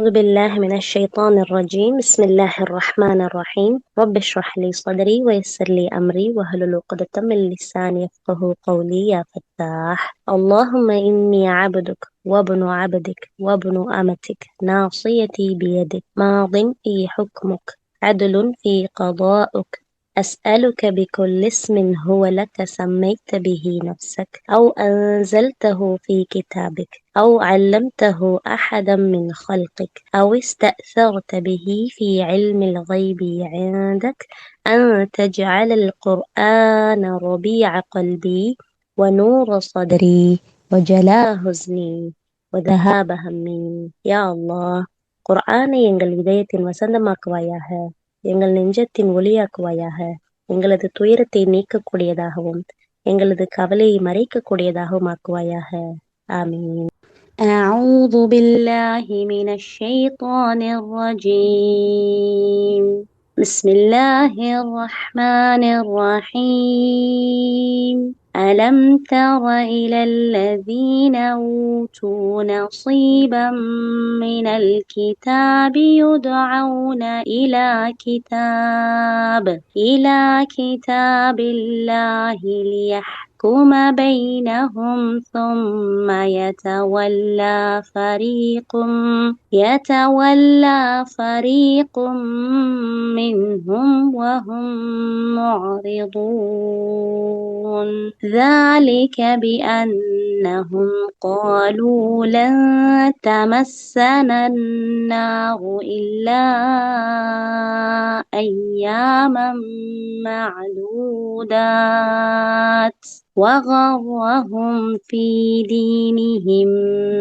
أعوذ بالله من الشيطان الرجيم. بسم الله الرحمن الرحيم. رب اشرح لي صدري ويسر لي أمري واحلل عقدة من لساني يفقه قولي يا فتاح. اللهم إني عبدك وابن عبدك وابن أمتك ناصيتي بيدك ماض في حكمك عدل في قضاؤك. أسألك بكل اسم هو لك سميت به نفسك أو أنزلته في كتابك أو علمته أحدا من خلقك أو استأثرت به في علم الغيب عندك أن تجعل القرآن ربيع قلبي ونور صدري وجلاء حزني وذهاب همي. يا الله, குர்ஆனை எங்கள் இதயத்தின் வசந்தமாக்குவாயாக, எங்கள் நெஞ்சத்தின் ஒளியாக்குவாயாக, எங்களது துயரத்தை நீக்கக்கூடியதாகவும் எங்களது கவலையை மறைக்கக்கூடியதாகவும் ஆக்குவாயாக. ஆமீன். أعوذ بالله من الشيطان الرجيم. بسم الله الرحمن الرحيم. ألم تر إلى الذين أوتوا نصيبا من الكتاب يدعون إلى كتاب الله ليحكم بينهم ثم يتولى فريق منهم وهم معرضون. ذلك بأنهم قالوا لن تمسنا النار إلا أياما معدودات وغرهم في دينهم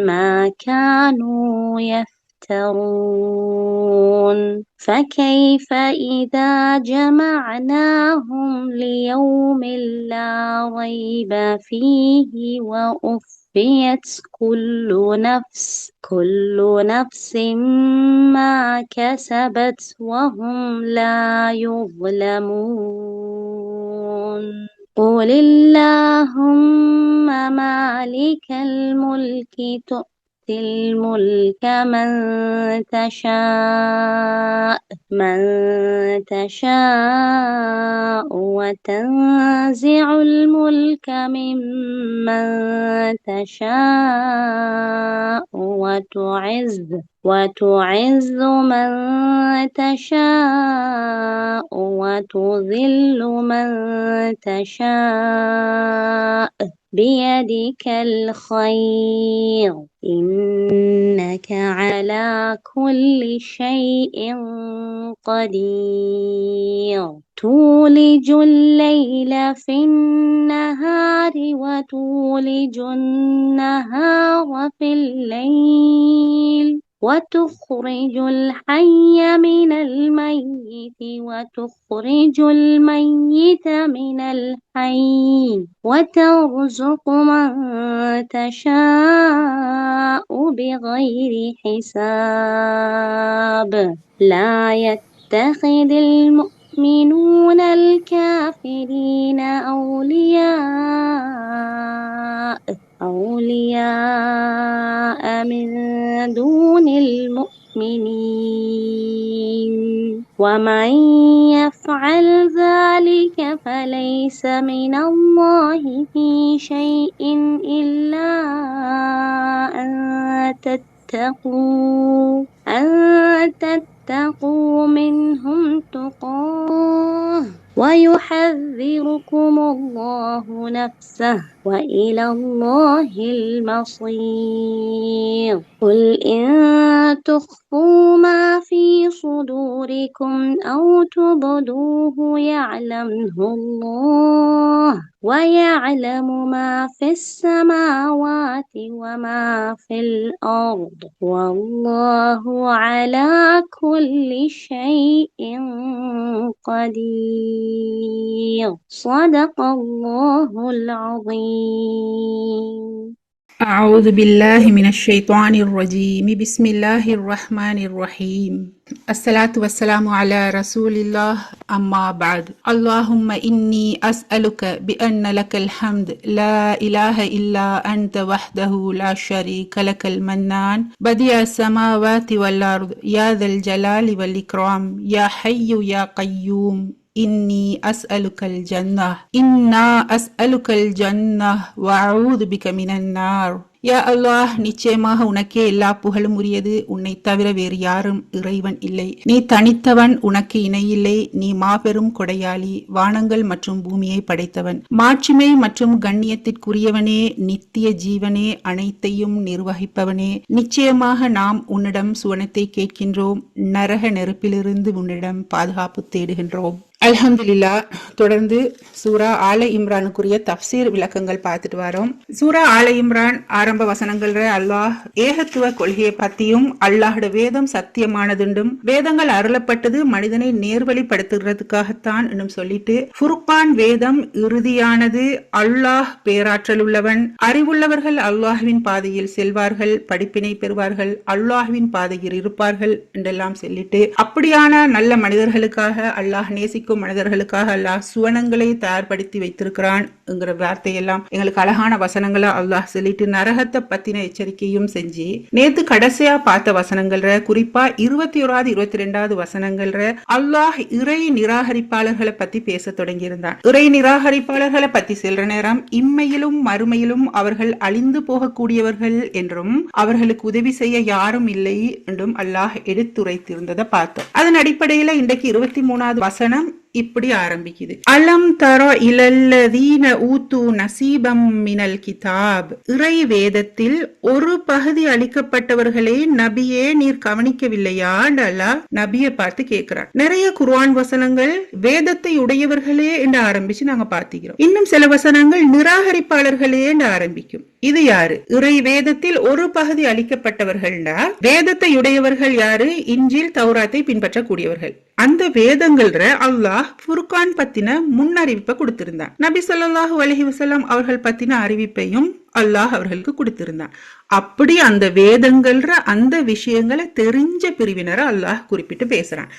ما كانوا يفترون. فكيف إذا جمعناهم ليوم لا ريب فيه ووفيت كل نفس ما كسبت وهم لا يظلمون. قل اللهم مالك الملك تؤتي الملك من تشاء وتنزع الملك ممن تشاء وتعز من تشاء وتذل من تشاء بيدك الخير إنك على كل شيء قدير. تولج الليل في النهار وتولج النهار في الليل وتخرج الحي من الميت وتخرج الميت من الحي وترزق من تشاء بغير حساب. لا يتخذ المؤمنون الكافرين أولياء من دون المؤمنين ومن يفعل ذلك فليس من الله في شيء إلا أن تتقوا منهم تقاه ويحذركم الله نفسه وإلى الله المصير. قل إن تخفوا ما في صدوركم أو تبدوه يعلمه الله ويعلم ما في السماوات وما في الأرض والله على كل شيء قدير. صدق الله العظيم. أعوذ بالله من الشيطان الرجيم بسم الله الرحمن الرحيم الصلاة والسلام على رسول الله أما بعد اللهم إني أسألك بأن لك الحمد لا إله إلا أنت وحده لا شريك لك المنان بديع السماوات والأرض يا ذا الجلال والإكرام يا حي يا قيوم إني أسألك الجنة إنا أسألك الجنة وأعوذ بك من النار யா அல்லாஹ், நிச்சயமாக உனக்கே எல்லா புகழும் உரியது. உன்னை தவிர வேறு யாரும் இறைவன் இல்லை. நீ தனித்தவன், உனக்கு இணையில்லை. நீ மாபெரும் கொடையாளி, வானங்கள் மற்றும் பூமியை படைத்தவன், மாட்சிமை மற்றும் கண்ணியத்திற்குரியவனே, நித்திய ஜீவனே, அனைத்தையும் நிர்வகிப்பவனே. நிச்சயமாக நாம் உன்னிடம் சுவனத்தை கேட்கின்றோம், நரக நெருப்பிலிருந்து உன்னிடம் பாதுகாப்பு தேடுகின்றோம். அல்ஹம்துலில்லா. தொடர்ந்து சூரா ஆல இம்ரானுக்குரிய தப்சீர் விளக்கங்கள் பார்த்துட்டு வரோம். சூரா ஆல இம்ரான் ஆரம்ப வசனங்கள்ல அல்லாஹ் ஏகத்துவ கொள்கையை பத்தியும், அல்லாஹோட வேதம் சத்தியமானதுண்டும், வேதங்கள் அருளப்பட்டது மனிதனை நேர்வழிப்படுத்துகிறதுக்காகத்தான் என்னும் சொல்லிட்டு, ஃபுர்கான் வேதம் இறுதியானது, அல்லாஹ் பேராற்றல் உள்ளவன், அறிவுள்ளவர்கள் அல்லாஹ்வின் பாதையில் செல்வார்கள், படிப்பினை பெறுவார்கள், அல்லாஹ்வின் பாதையில் இருப்பார்கள் என்றெல்லாம் சொல்லிட்டு, அப்படியான நல்ல மனிதர்களுக்காக அல்லாஹ் நேசிக்கும் மனிதர்களுக்காக அல்லாஹ் சுவனங்களை தயார்படுத்தி வைத்திருக்கிறான் என்கிற வார்த்தையெல்லாம் எங்களுக்கு அழகான வசனங்களை அல்லாஹ் சொல்லிட்டு நரகத்தை பத்தின எச்சரிக்கையும் செஞ்சு, நேத்து கடைசியா பார்த்த வசனங்கள்ல குறிப்பா 21வது 22வது வசனங்கள்ல அல்லாஹ் இறை நிராகரிப்பாளர்களை பத்தி பேச தொடங்கி இருந்தான். இறை நிராகரிப்பாளர்களை பத்தி செல்ற நேரம் இம்மையிலும் மறுமையிலும் அவர்கள் அழிந்து போகக்கூடியவர்கள் என்றும், அவர்களுக்கு உதவி செய்ய யாரும் இல்லை என்றும் அல்லாஹ் எடுத்துரைத்திருந்ததை பார்த்தோம். அதன் அடிப்படையில இன்றைக்கு 23வது வசனம் இப்படி ஆரம்பிக்குது. அலம் தர இலல்லதீன ஊத்து நசீபம் மினல் கிதாப். இறை வேதத்தில் ஒரு பகுதி அளிக்கப்பட்டவர்களே நபியே, நீர் கவனிக்கவில்லையா? அல்லாஹ் நபியை பார்த்து கேட்கிறார். நிறைய குர்ஆன் வசனங்கள் வேதத்தை உடையவர்களே என்று ஆரம்பிச்சு நாங்க பார்த்திக்கிறோம். இன்னும் சில வசனங்கள் நிராகரிப்பாளர்களே என்று ஆரம்பிக்கும். இது யாரு? இறை வேதத்தில் ஒரு பகுதி அளிக்கப்பட்டவர்கள்னா வேதத்தை உடையவர்கள் யாரு? இன்ஜில் தௌராத்தை பின்பற்றக்கூடியவர்கள். அந்த வேதங்கள் அல்லாஹ் ஃபுர்கான் பத்தின முன்னறிவிப்பை கொடுத்திருந்தான். நபி ஸல்லல்லாஹு அலைஹி வஸல்லம் அவர்கள் பத்தின அறிவிப்பையும் அல்லாஹ் அவர்களுக்கு கொடுத்திருந்தான். அப்படி அந்த வேதங்கள் அந்த விஷயங்களை தெரிஞ்ச பிரிவினரை அல்லாஹ் குறிப்பிட்டு பேசுறான்.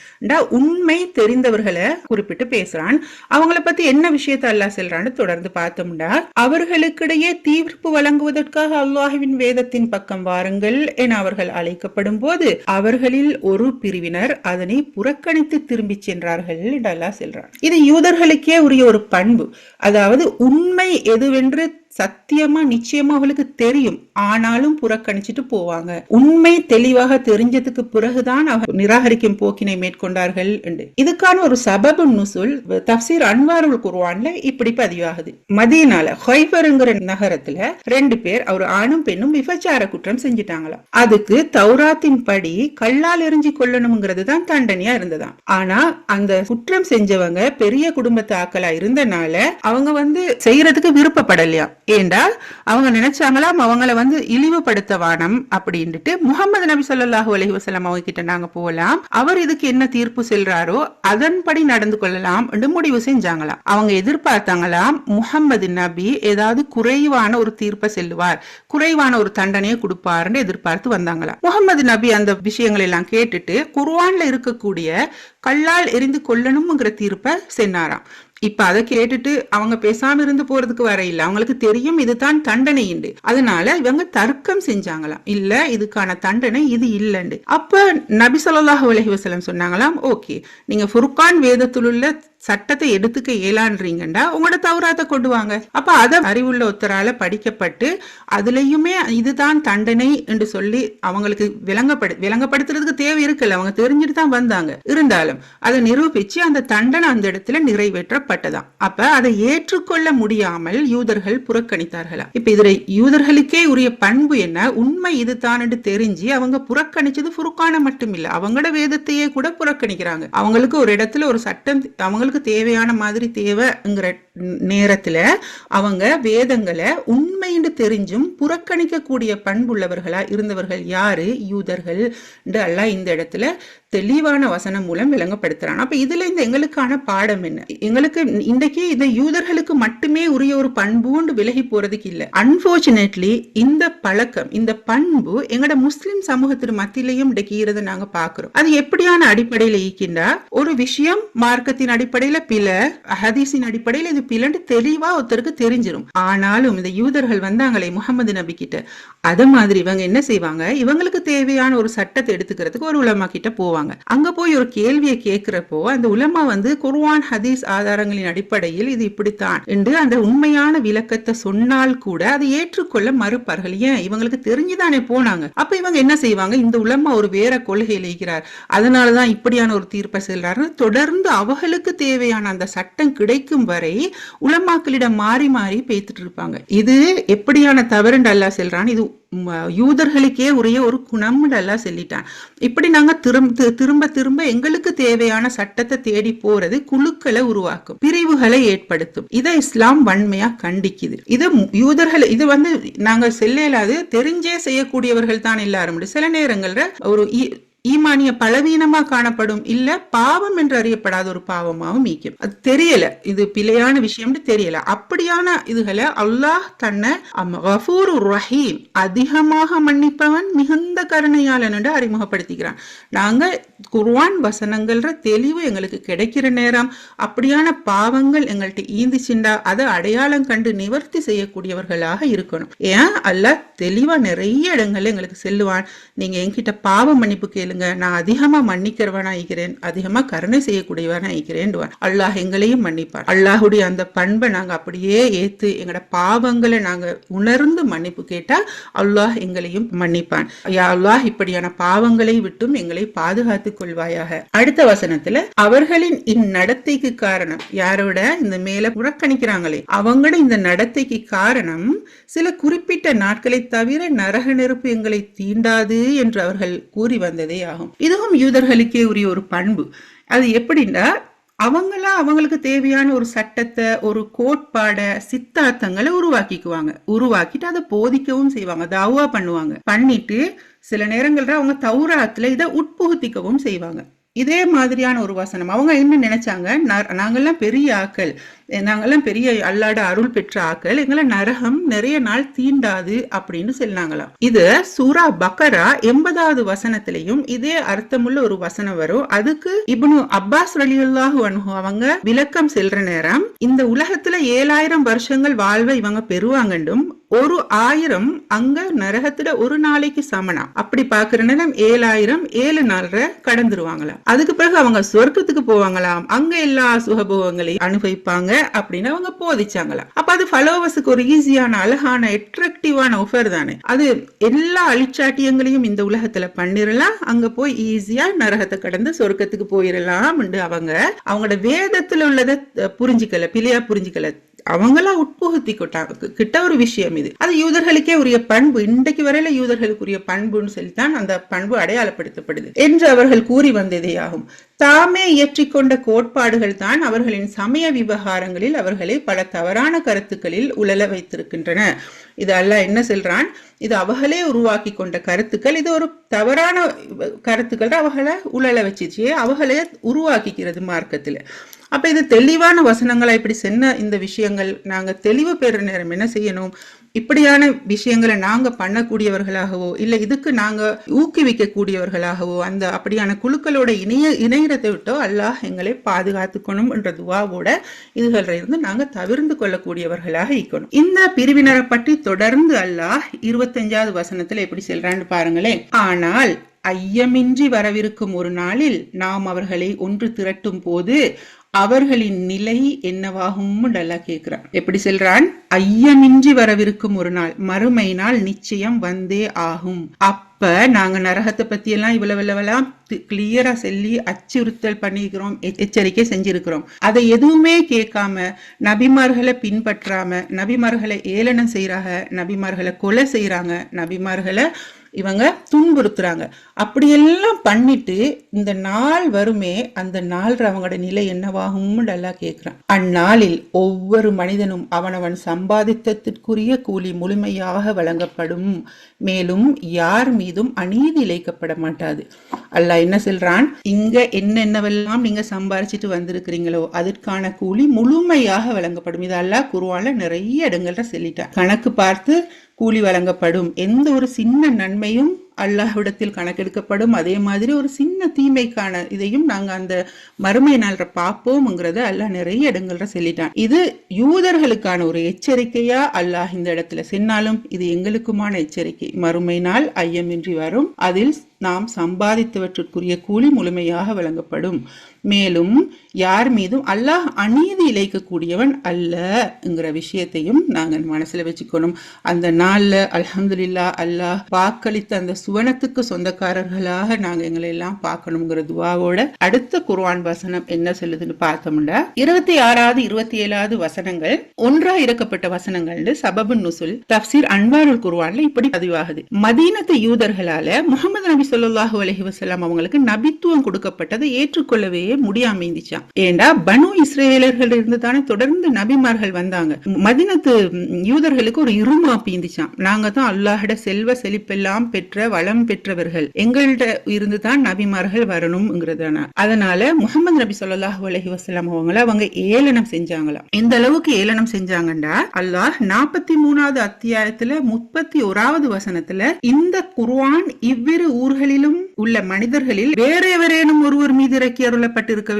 உண்மை தெரிந்தவர்களை குறிப்பிட்டு பேசுறான். அவங்கள பத்தி என்ன விஷயத்த அல்லாஹ் சொல்றான்னு தொடர்ந்து பார்த்தோம்னா, அவர்களுக்கிடையே தீர்ப்பு வழங்குவதற்காக அல்லாஹ்வின் வேதத்தின் பக்கம் வாருங்கள் என அவர்கள் அழைக்கப்படும் போது அவர்களில் ஒரு பிரிவினர் அதனை புறக்கணித்து திரும்பி சென்றார்கள் என்று அல்லாஹ் சொல்றான். இது யூதர்களுக்கே உரிய ஒரு பண்பு. அதாவது உண்மை எதுவென்று சத்தியமா நிச்சயமா அவளுக்கு தெரியும், ஆனாலும் புறக்கணிச்சுட்டு போவாங்க. உண்மை தெளிவாக தெரிஞ்சதுக்கு பிறகுதான் அவர் நிராகரிக்கும் போக்கினை மேற்கொண்டார்கள் என்று. இதுக்கான ஒரு சபபு நுசுல் தப்சீர் அன்வாருல் குர்ஆன்ல இப்படி பதிவாகுது. மதீனால ஹைபர்ங்கிற நகரத்துல 2 பேர், ஒரு ஆணும் பெண்ணும் விபச்சார குற்றம் செஞ்சிட்டாங்களாம். அதுக்கு தௌராத்தின் படி கல்லால் எரிஞ்சு கொள்ளணும்ங்கிறது தான் தண்டனையா இருந்ததாம். ஆனா அந்த குற்றம் செஞ்சவங்க பெரிய குடும்பத்து ஆக்களா இருந்தனால அவங்க செய்யறதுக்கு விருப்பப்படலையா. ஏண்டா அவங்க நினைச்சாங்களாம் அவங்கள இழிவுபடுத்த வானம் அப்படின்ட்டு. முஹம்மது நபி ஸல்லல்லாஹு அலைஹி வஸல்லம் அவங்க கிட்ட நாங்க போகலாம், அவர் இதுக்கு என்ன தீர்ப்பு செல்றாரோ அதன்படி நடந்து கொள்ளலாம் என்று முடிவு செஞ்சாங்களாம். அவங்க எதிர்பார்த்தாங்களாம் முஹம்மது நபி ஏதாவது குறைவான ஒரு தீர்ப்பை செல்லுவார், குறைவான ஒரு தண்டனையை கொடுப்பாருன்னு எதிர்பார்த்து வந்தாங்களாம். முஹம்மது நபி அந்த விஷயங்கள் எல்லாம் கேட்டுட்டு குர்ஆன்ல இருக்கக்கூடிய கல்லால் எரிந்து கொள்ளணும்ங்கிற தீர்ப்பை சென்னாராம். இப்ப அதை கேட்டுட்டு அவங்க பேசாம இருந்து போறதுக்கு வர இல்ல, அவங்களுக்கு தெரியும் இதுதான் தண்டனை உண்டு. அதனால இவங்க தர்க்கம் செஞ்சாங்களாம், இல்ல இதுக்கான தண்டனை இது இல்லைண்டு. அப்ப நபி ஸல்லல்லாஹு அலைஹி வஸல்லம் சொன்னாங்களாம், ஓகே நீங்க ஃபுர்கான் வேதத்தில் உள்ள சட்டத்தை எடுத்துக்க இயலான்றீங்கண்டா உங்களோட தௌராத்தை கொண்டு வாங்க. அப்ப அதை அறிவுள்ள ஒருத்தரால படிக்கப்பட்டு அதுலயுமே இதுதான் தண்டனை என்று சொல்லி அவங்களுக்கு விளங்கப்படுத்துறதுக்கு தேவை இருக்குல்ல, அவங்க தெரிஞ்சுட்டு தான் வந்தாங்க. இருந்தாலும் அதை நிரூபிச்சு அந்த தண்டனை அந்த இடத்துல நிறைவேற்றப்பட்டதாம். அப்ப அதை ஏற்றுக்கொள்ள முடியாமல் யூதர்கள் புறக்கணித்தார்களா. இப்ப இதுல யூதர்களுக்கே உரிய பண்பு என்ன? உண்மை இதுதான் என்று தெரிஞ்சு அவங்க புறக்கணிச்சது ஃபுர்கானை மட்டும் இல்ல, அவங்களோட வேதத்தையே கூட புறக்கணிக்கிறாங்க. அவங்களுக்கு ஒரு இடத்துல ஒரு சட்டம் அவங்களுக்கு அவங்களுக்கு தேவையான மாதிரி தேவைங்கிற நேரத்துல அவங்க வேதங்களை உண்மைன்னு தெரிஞ்சும் புறக்கணிக்கக்கூடிய பண்புள்ளவர்களா இருந்தவர்கள் யாரு? யூதர்கள். அல்லாஹ் இந்த இடத்துல தெளிவான வசனம் மூலம் விளங்கப்படுத்துறான். அப்ப இதுல இந்த எங்களுக்கான பாடம் என்ன? எங்களுக்கு இன்றைக்கு இந்த யூதர்களுக்கு மட்டுமே உரிய ஒரு பண்புன்னு விலகி போறதுக்கு இல்ல. அன்பார்ச்சுனேட்லி இந்த பழக்கம், இந்த பண்பு எங்கட முஸ்லிம் சமூகத்தின் மத்தியிலையும் இன்றைக்கு நாங்க பாக்குறோம். அது எப்படியான அடிப்படையில ஈக்கின்றா, ஒரு விஷயம் மார்க்கத்தின் அடிப்படையில பிழ, ஹதீஸின் அடிப்படையில இது பிழன்னு தெளிவா ஒருத்தருக்கு தெரிஞ்சிடும். ஆனாலும் இந்த யூதர்கள் வந்தாங்களே முகமது நபி கிட்ட, அத மாதிரி இவங்க என்ன செய்வாங்க, இவங்களுக்கு தேவையான ஒரு சட்டத்தை எடுத்துக்கிறதுக்கு ஒரு உலமா கிட்ட போவாங்க. அங்க போய் ஒரு கேள்வியை கேட்கிறப்போ அந்த உலமா குர்ஆன் ஹதீஸ் ஆதாரங்களின் அடிப்படையில் இது இப்படித்தான் என்று அந்த உண்மையான விளக்கத்தை சொன்னால் கூட அதை ஏற்றுக்கொள்ள மறுப்பார்கள். ஏன்? இவங்களுக்கு தெரிஞ்சுதானே போனாங்க. அப்ப இவங்க என்ன செய்வாங்க, இந்த உலமா ஒரு வேற கொள்கையில் இருக்கிறார், அதனாலதான் இப்படியான ஒரு தீர்ப்பை செல்றாரு, தொடர்ந்து அவர்களுக்கு தேவையான அந்த சட்டம் கிடைக்கும் வரை உலமாக்களிடம் மாறி மாறி பேத்துட்டு இருப்பாங்க. இது எப்படியான தவறுண்டு அல்லாஹ் செல்றான். இது யூதர்களுக்கே உரிய ஒரு குணம் எல்லாம் சொல்லிட்டான். இப்படி நாங்க திரும்ப திரும்ப எங்களுக்கு தேவையான சட்டத்தை தேடி போறது குழுக்களை உருவாக்கும், பிரிவுகளை ஏற்படுத்தும். இதை இஸ்லாம் வன்மையா கண்டிக்குது. இது யூதர்கள் இது நாங்க செல்லாது தெரிஞ்சே செய்யக்கூடியவர்கள் தான் எல்லாரும். சில நேரங்கள்ல ஒரு ஈமானிய பலவீனமா காணப்படும், இல்ல பாவம் என்று அறியப்படாத ஒரு பாவமாகவும் ஈக்கும். அது தெரியல, இது பிழையான விஷயம் தெரியல. அப்படியான இதுகளை அல்லாஹ் தன்னை கஃபூருர் ரஹீம், அதிகமாக மன்னிப்பவன், மிகுந்த கருணையாளன் என்று அறிமுகப்படுத்திக்கிறான். நாங்க குர்ஆன் வசனங்கள்ற தெளிவு எங்களுக்கு கிடைக்கிற நேரம் அப்படியான பாவங்கள் எங்கள்கிட்ட ஈந்துச்சுண்டா அதை அடையாளம் கண்டு நிவர்த்தி செய்யக்கூடியவர்களாக இருக்கணும். ஏன்? அல்லாஹ் தெளிவா நிறைய இடங்கள்ல எங்களுக்கு செல்லுவான், நீங்க என்கிட்ட பாவ மன்னிப்பு கேளு, நான் அதிகமா மன்னிக்கிறவனா இருக்கிறேன், அதிகமா கருணை செய்யக்கூடியவனா இருக்கிறேன். அல்லாஹ் எங்களையும் மன்னிப்பார். அல்லாஹுடைய அந்த பண்பை நாங்க அப்படியே ஏத்து எங்கட பாவங்களை நாங்க உணர்ந்து மன்னிப்பு கேட்டா அல்லாஹ் எங்களையும் மன்னிப்பான். யா அல்லாஹ், இப்படியான பாவங்களை விட்டும் எங்களை பாதுகாத்துக் கொள்வாயாக. அடுத்த வசனத்துல அவர்களின் இந்நடத்தைக்கு காரணம், யாரோட இந்த மேல புறக்கணிக்கிறாங்களே அவங்களோட இந்த நடத்தைக்கு காரணம் சில குறிப்பிட்ட நாட்களை தவிர நரக நெருப்பு எங்களை தீண்டாது என்று அவர்கள் கூறி வந்ததே ஆகும். இதுவும் யூதர்களுக்கே உரிய ஒரு பண்பு. அது எப்படின்னா, அவங்களுக்கு தேவையான ஒரு சட்டத்தை, ஒரு கோட்பாட, சித்தாந்தங்களை உருவாக்கிட்டு அதை போதிக்கவும் செய்வாங்க, தாவா பண்ணுவாங்க. பண்ணிட்டு சில நேரங்கள்ல அவங்க தௌராத்துல இதை உட்புகுத்திக்கவும் செய்வாங்க. இதே மாதிரியான ஒரு வசனம். அவங்க என்ன நினைச்சாங்க, நாங்கெல்லாம் பெரிய ஆக்கள், நாங்கெல்லாம் பெரிய அல்லாட அருள் பெற்ற ஆக்கள், எங்களை நரகம் நிறைய நாள் தீண்டாது அப்படின்னு சொன்னாங்களாம். இது சூரா பக்கரா 80வது வசனத்திலையும் இதே அர்த்தமுள்ள ஒரு வசனம் வரும். அதுக்கு இப்னு அப்பாஸ் ரலியல்லாஹு அன்ஹு அவங்க விளக்கம் செல்ற நேரம், இந்த உலகத்துல 7000 வருஷங்கள் வாழ்வை இவங்க பெறுவாங்கண்டும் 1000 அங்க நரகத்துல ஒரு நாளைக்கு சமனா, அப்படி பாக்குற நேரம் 7000 7 நாள்ல கடந்துருவாங்களாம். அதுக்கு பிறகு அவங்க சொர்க்கத்துக்கு போவாங்களாம், அங்க எல்லா சுகபோகங்களையும் அனுபவிப்பாங்க அப்படின்னு அவங்க போதிச்சாங்களாம். அப்ப அது ஃபாலோவர்ஸுக்கு ஒரு ஈஸியான, அழகான, அட்ராக்டிவான ஆஃபர் தானே. அது எல்லா அழிச்சாட்டியங்களையும் இந்த உலகத்துல பண்ணிரலாம், அங்க போய் ஈஸியா நரகத்தை கடந்து சொர்க்கத்துக்கு போயிடலாம். அவங்களோட வேதத்துல உள்ளதை புரிஞ்சுக்கல, பிழையா புரிஞ்சுக்கல, அவங்களா உட்புகுத்தி கிட்ட ஒரு விஷயம் இது. அது யூதர்களுக்கே உரிய பண்பு, இன்றைக்கு வரையில யூதர்களுக்கு உரிய பண்புன்னு சொல்லித்தான் அந்த பண்பு அடையாளப்படுத்தப்படுது என்று அவர்கள் கூறி வந்ததே ஆகும். தாமே இயற்றிக்கொண்ட கோட்பாடுகள் தான் அவர்களின் சமய விவகாரங்களில் அவர்களை பல தவறான கருத்துக்களில் உழல வைத்திருக்கின்றன. இது அல்லாஹ் என்ன சொல்றான், இது அவர்களே உருவாக்கி கொண்ட கருத்துக்கள், இது ஒரு தவறான கருத்துக்கள் அவர்களை உழல வச்சிச்சு, அவர்களே உருவாக்கிக்கிறது மார்க்கத்துல. அப்ப இது தெளிவான வசனங்களா இப்படி சொன்ன இந்த விஷயங்கள் நாங்க தெளிவு பெற நேரம் என்ன செய்யணும், இப்படியான விஷயங்களை நாங்க பண்ணக்கூடியவர்களாகவோ இல்ல இதுக்கு நாங்க ஊக்குவிக்க கூடியவர்களாகவோ அந்த அப்படியான குழுக்களோட இணையத்தை விட்டோ அல்லாஹ் எங்களை பாதுகாத்துக்கணும் என்ற துவாவோட இதுகள இருந்து நாங்க தவிர்த்து கொள்ளக்கூடியவர்களாக இருக்கணும். இந்த பிரிவினரை பற்றி தொடர்ந்து அல்லாஹ் 25வது வசனத்துல எப்படி சொல்றான்னு பாருங்களேன். ஆனால் ஐயமின்றி வரவிருக்கும் ஒரு நாளில் நாம் அவர்களை ஒன்று திரட்டும் போது அவர்களின் நிலை என்னவாகும் நல்லா கேட்கிறான். எப்படி சொல்றான், ஐயமின்றி வரவிருக்கும் ஒரு நாள், மறுமை நாள் நிச்சயம் வந்தே ஆகும். அப்ப நாங்க நரகத்தை பத்தி எல்லாம் இவ்வளவெல்லாம் கிளியரா சொல்லி அச்சுறுத்தல் பண்ணிக்கிறோம், எச்சரிக்கை செஞ்சிருக்கிறோம். அதை எதுவுமே கேட்காம நபிமார்களை பின்பற்றாம நபிமார்களை ஏளனம் செய்யறாங்க, நபிமார்களை கொலை செய்யறாங்க, நபிமார்களை இவங்க துன்புறுத்துறாங்க. அப்படியெல்லாம் பண்ணிட்டு இந்த நாள் வருமே, அந்த நாள் அவங்களோட நிலை என்னவாகும் அல்லாஹ் கேட்கிறான். அந்நாளில் ஒவ்வொரு மனிதனும் அவனவன் சம்பாதித்ததற்குரிய கூலி முழுமையாக வழங்கப்படும், மேலும் யார் மீதும் அநீதி இழைக்கப்பட மாட்டாது. அல்லாஹ் என்ன சொல்றான், இங்க என்னென்னவெல்லாம் நீங்க சம்பாரிச்சிட்டு வந்திருக்கிறீங்களோ அதற்கான கூலி முழுமையாக வழங்கப்படும். இது அல்லாஹ் குர்ஆன்ல நிறைய இடங்கள்ல சொல்லிட்டான். கணக்கு பார்த்து கூலி வழங்கப்படும். எந்த ஒரு சின்ன நன்மையும் அல்லாஹ்விடத்தில் கணக்கெடுக்கப்படும். அதே மாதிரி ஒரு சின்ன தீமைக்கான இதையும் நாங்க அந்த மறுமை நாள் பார்ப்போம்ங்கிறத அல்லாஹ் நிறைய இடங்கள்ல சொல்லிட்டான். இது யூதர்களுக்கான ஒரு எச்சரிக்கையா அல்லாஹ் இந்த இடத்துல சொன்னாலும் இது எங்களுக்குமான எச்சரிக்கை. மறுமை நாள் ஐயமின்றி வரும். அதில் நாம் சம்பாதித்தவற்றுக்குரிய கூலி முழுமையாக வழங்கப்படும். மேலும் யார் மீதும் அல்லாஹ் அநீதி இழைக்கக்கூடியவன் அல்லங்கிற விஷயத்தையும் நாங்கள் மனசுல வச்சுக்கணும். அந்த நாள்ல அல்ஹம்துலில்லாஹ் அல்லாஹ் வாக்களித்த அந்த சுவனத்துக்கு சொந்தக்காரர்களாக நாங்க எங்களை எல்லாம் பார்க்கணுங்கிற துவாவோட அடுத்த குர்ஆன் வசனம் என்ன சொல்லுதுன்னு பார்த்தோம்னா 26வது 27வது வசனங்கள் ஒன்றா இறக்கப்பட்ட வசனங்கள். சபபுன் நுசுல் தஃப்சீர் அன்வாருல் குர்ஆன்ல இப்படி பதிவாகுது. மதீனத்து யூதர்களால முஹம்மது நபி ஸல்லல்லாஹு அலைஹி வஸல்லம் அவங்களுக்கு நபித்துவம் கொடுக்கப்பட்டதை ஏற்றுக்கொள்ளவே முடியாம இருந்துச்சாம். ஏண்டா பனு இஸ்ரேலர்கள் இருந்து தானே தொடர்ந்து நபிமார்கள் வந்தாங்க. மதீனத்து யூதர்களுக்கு ஒரு இருமாப்பு இருந்துச்சாம். நாங்க தான் அல்லாஹ்ட செல்வ செழிப்பெல்லாம் பெற்ற வளம் பெற்றவர்கள், எங்கள்ட இருந்து தான் நபிமார்கள் வரணும்ங்கிறதான. அதனால முஹம்மது நபி ஸல்லல்லாஹு அலைஹி வஸல்லம் அவங்க ஏளனம் செஞ்சாங்களாம். எந்த அளவுக்கு ஏளனம் செஞ்சாங்கண்டா அல்லாஹ் 43வது அத்தியாயத்துல 31வது வசனத்துல இந்த குர்ஆன் இவ்விரு ஊர்களிலும் உள்ள மனிதர்களில் வேற எவரேனும் ஒருவர் மீது இறக்கி அருளப்பட்டிருக்க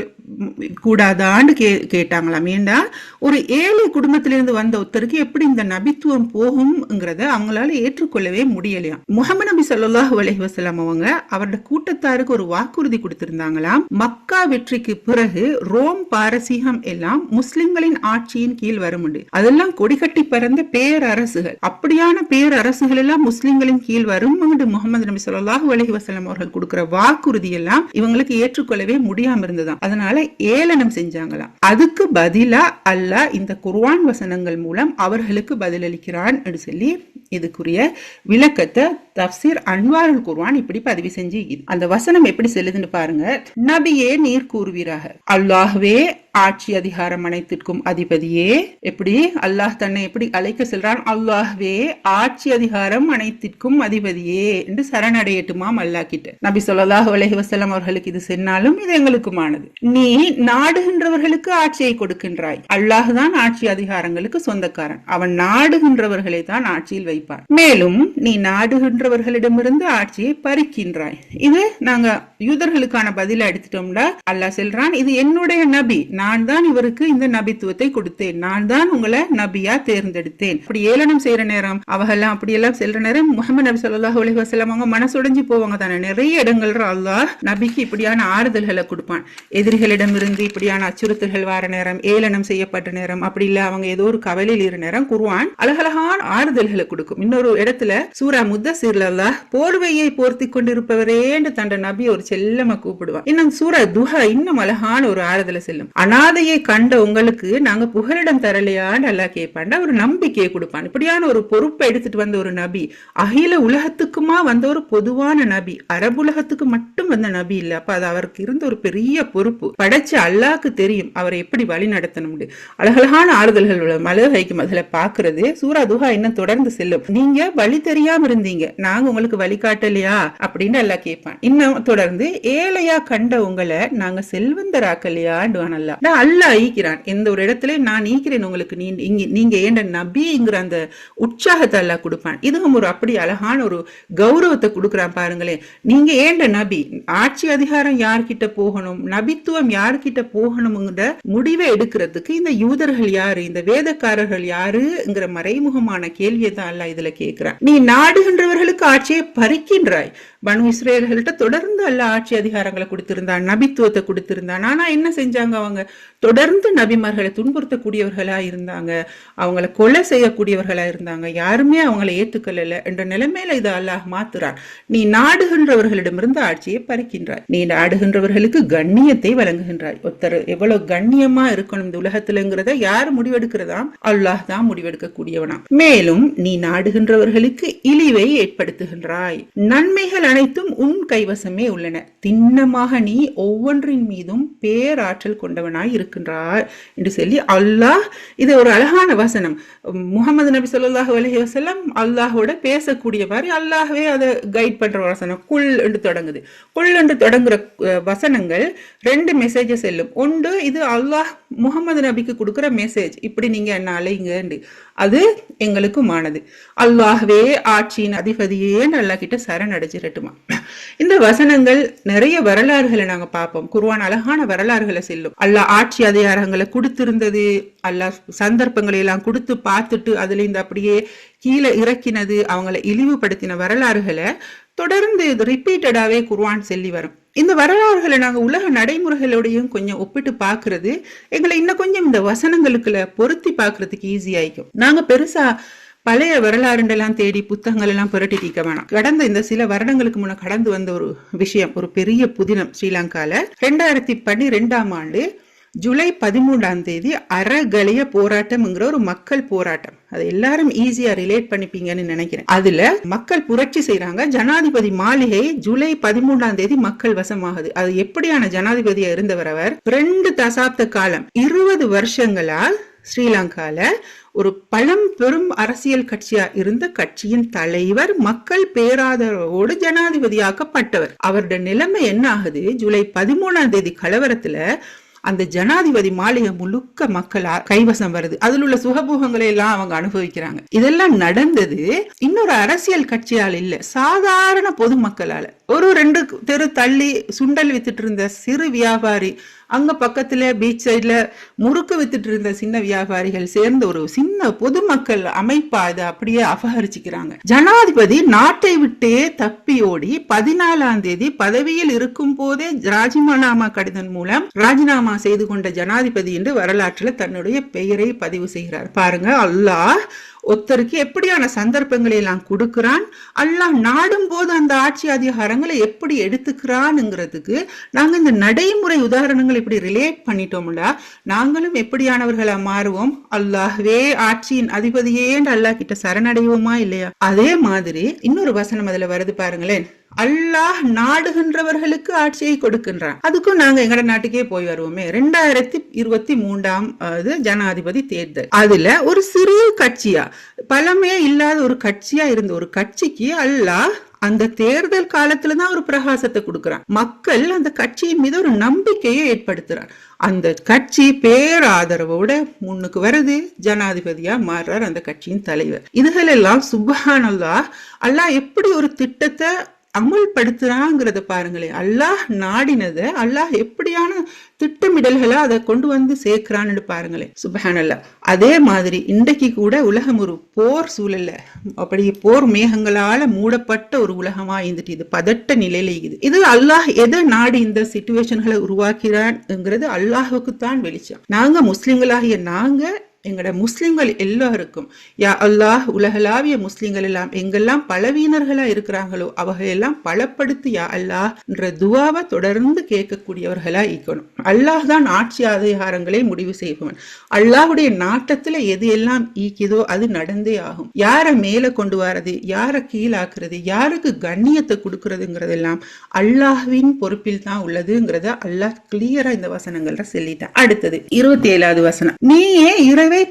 கூடாதான்னு கேட்டாங்களாம். ஏண்டா ஒரு ஏழை குடும்பத்திலிருந்து வந்த ஒருத்தருக்கு எப்படி இந்த நபித்துவம் போகும்ங்கிறத அவங்களால ஏற்றுக்கொள்ளவே முடியலையாம். முஹம்மது நபி ஸல்லல்லாஹு அலைஹி வஸல்லம் அவங்க அவரோட கூட்டத்தாருக்கு ஒரு வாக்குறுதி கொடுத்திருந்தாங்களாம். மக்கா வெற்றிக்கு பிறகு ரோம் பாரசீகம் எல்லாம் முஸ்லிம்களின் ஆட்சியின் கீழ் வரும். அதெல்லாம் கொடிகட்டி பறந்த பேரரசுகள். அப்படியான பேரரசுகள் எல்லாம் முஸ்லிம்களின் கீழ் வரும் முஹம்மது நபி ஸல்லல்லாஹு அலைஹி வஸல்லம் அவர்கள் கொடுக்கிற வாக்குறுதி எல்லாம் இவங்களுக்கு ஏற்றுக்கொள்ளவே முடியாம இருந்ததாம். அதனால ஏளனம் செஞ்சாங்களாம். அதுக்கு பதிலா அல்லாஹ் இந்த குர்ஆன் வசனங்கள் மூலம் அவர்களுக்கு பதிலளிக்கிறான் என்று சொல்லி இதுக்குரிய விளக்கத்தை தஃப்சீர் அன்வாருல் குர்ஆன் இப்படி பதிவு செஞ்சு அந்த வசனம் எப்படி செல்லுதுன்னு பாருங்க. நபியே நீர் கூறுவீராக, அல்லாஹ்வே ஆட்சி அதிகாரம் அனைத்திற்கும் அதிபதியே. எப்படி அல்லாஹ் தன்னை எப்படி அழைக்க செல்றான், அல்லாஹ்வே ஆட்சி அதிகாரம் அனைத்திற்கும் அதிபதியே என்று சரணடையட்டுமாம் அல்லாஹ் கிட்ட. நபி ஸல்லல்லாஹு அலைஹி வஸல்லம் அவர்களுக்கு இது சொன்னாலும் இது எங்களுக்குமானது. நீ நாடுகின்றவர்களுக்கு ஆட்சியை கொடுக்கின்றாய். அல்லாஹ் தான் ஆட்சி அதிகாரங்களுக்கு சொந்தக்காரன். அவன் நாடுகின்றவர்களை தான் ஆட்சியில் வைப்பான். மேலும் நீ நாடுகின்றவர்களிடமிருந்து ஆட்சியை பறிக்கின்றாய். இது நாங்க யூதர்களுக்கான பதில எடுத்துட்டோம்னா அல்லாஹ் சொல்றான், இது என்னுடைய நபி, நான் தான் இவருக்கு இந்த நபித்துவத்தை கொடுத்தேன், நான் தான் உங்களை நபியா தேர்ந்தெடுத்தேன். அப்படி ஏளனம் செய்யற நேரம் அவங்கெல்லாம் அப்படி எல்லாம் செல்ற நேரம் முஹம்மது நபி ஸல்லல்லாஹு அலைஹி வஸல்லம் அவங்க மனசுடைஞ்சு போவாங்க தானே. நிறைய இடங்கள்ல அல்லாஹ் நபிக்கு இப்படியான ஆறுதல்களை கொடுப்பான். எதிரிகளிடமிருந்து இப்படியான அச்சுறுத்தல்கள் வர நேரம், ஏளனம் செய்யப்பட்ட நேரம், அப்படி இல்ல அவங்க ஏதோ ஒரு கவலையில் இருந்த நேரம் குர்ஆன் அழகழகான ஆறுதல்களை கொடுக்கும். இன்னொரு இடத்துல சூரா முத்தஸிர்ல அல்லாஹ் போர்வையை போர்த்தி கொண்டிருப்பவரே என்று தன் நபி ஒரு செல்லமா கூப்பிடுவான். இன்னும் சூரா துஹா இன்னும் அழகான ஒரு ஆறுதலை செல்லும். அனாதையை கண்ட உங்களுக்கு நாங்க புகலிடம் தரலையான்னு அல்லாஹ் கேட்பான். ஒரு நம்பிக்கையை கொடுப்பான். இப்படியான ஒரு பொறுப்பை எடுத்துட்டு வந்த ஒரு நபி, அகில உலகத்துக்குமா வந்த ஒரு பொதுவான நபி, அரபுலகத்துக்கு மட்டும் வந்த நபி இல்ல. அப்ப அது அவருக்கு இருந்த ஒரு பெரிய பொறுப்பு. படைச்ச அல்லாஹ்க்கு தெரியும் அவரை எப்படி வழி நடத்தணும். அழகழகான ஆறுதல்கள் மலகைக்கு முதல்ல பாக்குறது. சூரா துஹா இன்னும் தொடர்ந்து செல்லும். நீங்க வழி தெரியாம இருந்தீங்க, நாங்க உங்களுக்கு வழிகாட்டலையா அப்படின்னு அல்லாஹ் கேட்பான். இன்னும் தொடர்ந்து ஏழையா கண்ட உங்களை நாங்க செல்வந்தராக்கலையான்னு அல்லாஹ் ஈக்கிறான். எந்த ஒரு இடத்துல நான் ஈக்கிறேன் உங்களுக்கு, நீங்க ஏண்ட நபிங்கிற அந்த உற்சாகத்தை அல்லாஹ் கொடுப்பான். இதுவும் ஒரு அப்படி அழகான ஒரு கௌரவத்தை கொடுக்குறான் பாருங்களேன். நீங்க ஏண்ட நபி, ஆட்சி அதிகாரம் யார்கிட்ட போகணும், நபித்துவம் யார்கிட்ட போகணும்ங்கிற முடிவை எடுக்கிறதுக்கு இந்த யூதர்கள் யாரு, இந்த வேதக்காரர்கள் யாருங்கிற மறைமுகமான கேள்வியை தான் அல்லாஹ் இதுல கேட்கிறான். நீ நாடுகின்றவர்களுக்கு ஆட்சியை பறிக்கின்றாய். பனு இஸ்ரேல்கள்ட்ட தொடர்ந்து அல்லாஹ் ஆட்சி அதிகாரங்களை கொடுத்திருந்தான், நபித்துவத்தை கொடுத்திருந்தான். ஆனா என்ன செஞ்சாங்க, அவங்க தொடர்ந்து நபிமார்களை துன்புறுத்தக்கூடியவர்களா இருந்தாங்க, அவங்களை கொலை செய்யக்கூடியவர்களா இருந்தாங்க, யாருமே அவங்களை ஏற்றுக்கொள்ளல என்ற நிலைமையில இதை அல்லாஹ் மாத்துறான். நீ நாடுகின்றவர்களிடமிருந்து ஆட்சியை பறிக்கின்றாய், நீ நாடுகின்றவர்களுக்கு கண்ணியத்தை வழங்குகின்றாய். ஒருத்தர் எவ்வளவு கண்ணியமா இருக்கணும் இந்த உலகத்துலங்கிறத யார் முடிவெடுக்கிறதா, அல்லாஹ் தான் முடிவெடுக்க கூடியவனா. மேலும் நீ நாடுகின்றவர்களுக்கு இழிவை ஏற்படுத்த வெளிப்படுத்துகின்றாய். நன்மைகள் அனைத்தும் உன் கைவசமே உள்ளன. திண்ணமாக நீ ஒவ்வொன்றின் மீதும் பேராற்றல் கொண்டவனாய் இருக்கின்றாய் என்று சொல்லி அல்லாஹ், இது ஒரு அழகான வசனம். முஹம்மது நபி ஸல்லல்லாஹு அலைஹி வஸல்லம் அல்லாஹோட பேசக்கூடிய மாதிரி அல்லாஹ்வே அதை கைட் பண்ற வசனம். குல் என்று தொடங்குது. குல் என்று தொடங்குற வசனங்கள் 2 மெசேஜ் செல்லும். ஒன்று, இது அல்லாஹ் முஹம்மது நபிக்கு கொடுக்கிற மெசேஜ், இப்படி நீங்க என்ன அலைங்க, அது எங்களுக்குமானது. அல்லாஹ்வே ஆட்சியின் அதிபதியே அல்லாஹ் கிட்ட சரணடைஞ்சிரட்டுமா. இந்த வசனங்கள் நிறைய வரலாறுகளை நாங்க பார்ப்போம். குர்ஆன் அழகான வரலாறுகளை செல்லும். அல்லாஹ் ஆட்சி அதிகாரங்களை கொடுத்திருந்தது, அல்லாஹ் சந்தர்ப்பங்களை எல்லாம் கொடுத்து பார்த்துட்டு அதுல இந்த அப்படியே கீழே இறக்கினது, அவங்களை இழிவுபடுத்தின வரலாறுகளை தொடர்ந்து ரிப்பீட்டடாவே குர்ஆன் சொல்லி வரும். இந்த வரலாறுகளை நாங்க உலக நடைமுறைகளோடையும் கொஞ்சம் ஒப்பிட்டு பாக்குறது எங்களை இன்னும் கொஞ்சம் இந்த வசனங்களுக்குள்ள பொருத்தி பாக்குறதுக்கு ஈஸியாயிக்கும். நாங்க பெருசா பழைய வரலாறுண்டெல்லாம் தேடி புத்தகங்கள் எல்லாம் புரட்டி தீக்க வேணாம். கடந்த இந்த சில வருடங்களுக்கு முன்ன கடந்து வந்த ஒரு விஷயம், ஒரு பெரிய புதினம். ஸ்ரீலங்கால 2012ஆம் ஆண்டு ஜூலை 13 அறகலைய போராட்டம்ங்கிற ஒரு மக்கள் போராட்டம். அதை எல்லாரும் ஈஸியா ரிலேட் பண்ணிப்பீங்கன்னு நினைக்கிறேன். அதுல மக்கள் புரட்சி செய்யறாங்க. ஜனாதிபதி மாளிகை ஜூலை 13 மக்கள் வசமாகுது. அது எப்படியான ஜனாதிபதியா இருந்தவர் அவர்? 2 தசாப்த காலம், 20 வருஷங்களால் ஸ்ரீலங்கால ஒரு பெரும் அரசியல் கட்சியா இருந்த கட்சியின் தலைவர் மக்கள் பேராதரவோடு ஜனாதிபதியாக்கப்பட்டவர். அவருடைய நிலைமை என்ன ஆகுது? ஜூலை 13 கலவரத்துல அந்த ஜனாதிபதி மாளிகை முழுக்க மக்கள் கைவசம் வருது. அதில் உள்ள சுகபோகங்களை எல்லாம் அவங்க அனுபவிக்கிறாங்க. இதெல்லாம் நடந்தது இன்னொரு அரசியல் கட்சியால் இல்ல, சாதாரண பொதுமக்களால. ஒரு 2 தெரு தள்ளி சுண்டல் வித்துட்டு இருந்த சிறு வியாபாரி, அங்க பக்கத்துல பீச் சைட்ல முறுக்கு வித்துட்டு இருந்த சின்ன வியாபாரிகள் சேர்ந்து ஒரு சின்ன பொதுமக்கள் அமைப்பா இதை அப்படியே அபகரிச்சுக்கிறாங்க. ஜனாதிபதி நாட்டை விட்டே தப்பி ஓடி 14 பதவியில் இருக்கும் போதே ராஜினாமா கடிதம் மூலம் ராஜினாமா செய்து கொண்ட ஜனாதிபதி என்று வரலாற்றுல தன்னுடைய பெயரை பதிவு செய்கிறார். பாருங்க, அல்லாஹ் ஒருத்தருக்கு எப்படியான சந்தர்ப்பங்களை எல்லாம் கொடுக்கிறான், அல்லாஹ் நாடும் போது அந்த ஆட்சி அதிகாரங்களை எப்படி எடுத்துக்கிறான்ங்கிறதுக்கு நாங்க இந்த நடைமுறை உதாரணங்கள் இப்படி ரிலேட் பண்ணிட்டோம்டா நாங்களும் எப்படியானவர்களா மாறுவோம். அல்லாஹ்வே ஆட்சியின் அதிபதியே அல்லாஹ் கிட்ட சரணடைவோமா இல்லையா? அதே மாதிரி இன்னொரு வசனம் அதுல வருது பாருங்களேன். அல்லாஹ் நாடுகின்றவர்களுக்கு ஆட்சியை கொடுக்கின்றான். அதுக்கும் நாங்க எங்கட நாட்டுக்கே போய் வருவோமே. 2023ஆம் ஜனாதிபதி தேர்தல், அதுல ஒரு சிறிய கட்சியா, பலமே இல்லாத ஒரு கட்சியா இருந்த ஒரு கட்சிக்கு அல்லாஹ் அந்த தேர்தல் காலத்துலதான் ஒரு பிரகாசத்தை கொடுக்கிறான். மக்கள் அந்த கட்சியின் மீது ஒரு நம்பிக்கையை ஏற்படுத்துறார். அந்த கட்சி பேராதரவோட முன்னுக்கு வருது, ஜனாதிபதியா மாறுறார் அந்த கட்சியின் தலைவர். இதுகளெல்லாம் சுப்ஹானல்லாஹ், அல்லாஹ் எப்படி ஒரு திட்டத்தை அமுல்படுத்துறாங்கிறத பாருங்களேன். அல்லாஹ் நாடினத அல்லாஹ் எப்படியான திட்டமிடல்களை அதை கொண்டு வந்து சேர்க்கிறான்னு பாருங்களேன். சுப்ஹானல்லாஹ். அதே மாதிரி இன்றைக்கு கூட உலகம் ஒரு போர் சூழல்ல, அப்படி போர் மேகங்களால மூடப்பட்ட ஒரு உலகமா இருந்துட்டு இது பதட்ட நிலையில இருக்குது. இது அல்லாஹ் எதை நாடி இந்த சிச்சுவேஷன்களை உருவாக்கிறான்ங்கிறது அல்லாஹுக்கு தான் வெளிச்சம். நாங்க முஸ்லிம்களாகிய நாங்க எங்கட முஸ்லிம்கள் எல்லாருக்கும் யா அல்லாஹ் உலகளாவிய முஸ்லிம்கள் எல்லாம் எங்கெல்லாம் பலவீனர்களா இருக்கிறாங்களோ அவையெல்லாம் பலப்படுத்தி யா அல்லாஹ் என்ற துவாவை தொடர்ந்து கேட்கக்கூடியவர்களா இருக்கணும். அல்லாஹ் தான் ஆட்சி அதிகாரங்களை முடிவு செய்பவன். அல்லாஹுடைய நாட்டத்துல எது எல்லாம் ஈக்குதோ அது நடந்தே ஆகும். யாரை மேல கொண்டு வரது, யாரை கீழாக்குறது, யாருக்கு கண்ணியத்தை கொடுக்கறதுங்கிறதெல்லாம் அல்லாஹ்வின் பொறுப்பில் தான் உள்ளதுங்கிறத அல்லாஹ் கிளியரா இந்த வசனங்கள்ல சொல்லிட்டான். அடுத்தது 27வது வசனம். நீயே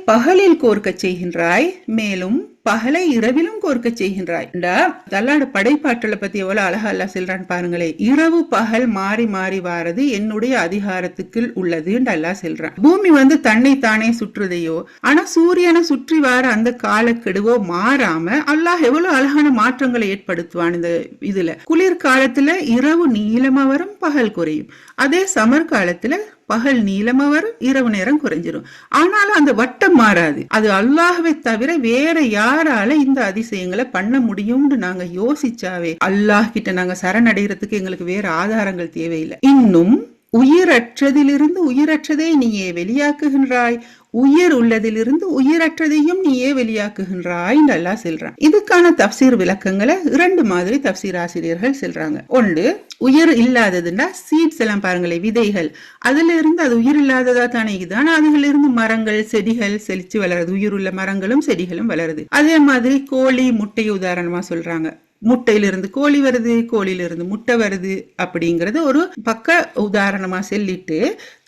பகலில் கோர்க்க செய்கின்றாய், மேலும் பகலை இரவிலும் கோர்க்க செய்கின்றாய். அல்லாஹ்வுடைய படைப்பாற்றலை பத்தி எவ்வளவு அழகா அல்லாஹ் சொல்றான் பாருங்களேன். இரவு பகல் மாறி மாறி வாரது என்னுடைய அதிகாரத்துக்குள் உள்ளது அல்லாஹ் சொல்றான். பூமி தன்னை தானே சுற்றுதையோ, ஆனா சூரியனை சுற்றி வார அந்த காலக்கெடுவோ மாறாம அல்லாஹ் எவ்வளவு அழகான மாற்றங்களை ஏற்படுத்துவான். இந்த இதுல குளிர்காலத்துல இரவு நீளமா வரும், பகல் குறையும். அதே சமர் காலத்துல பகல் நீளமா வரும், இரவு நேரம் குறைஞ்சிரும். ஆனாலும் அந்த வட்டம் மாறாது. அது அல்லாஹ்வை தவிர வேற யாரால இந்த அதிசயங்களை பண்ண முடியும்னு நாங்க யோசிச்சாவே அல்லாஹ் கிட்ட நாங்க சரணடைகிறதுக்கு எங்களுக்கு வேற ஆதாரங்கள் தேவையில்லை. இன்னும் உயிரற்றதிலிருந்து உயிரற்றதை நீயே வெளியாக்குகின்றாய், உயிர் உள்ளதிலிருந்து உயிரற்றதையும் நீயே வெளியாக்குகின்றாய் அல்லாஹ் சொல்றான். இதுக்கான தப்சீர் விளக்கங்களை 2 மாதிரி தப்சீர் ஆசிரியர்கள் சொல்றாங்க. ஒன்று, உயிர் இல்லாததுன்னா சீட்ஸ் எல்லாம் பாருங்களேன், விதைகள், அதுல இருந்து அது உயிர் இல்லாததா தானே இதுதான். அதுல இருந்து மரங்கள் செடிகள் செழிச்சு வளருது, உயிர் உள்ள மரங்களும் செடிகளும் வளருது. அதே மாதிரி கோழி முட்டையை உதாரணமா சொல்றாங்க. முட்டையிலிருந்து கோழி வருது, கோழியிலிருந்து முட்டை வருது அப்படிங்கறது ஒரு பக்க உதாரணமா சொல்லிட்டு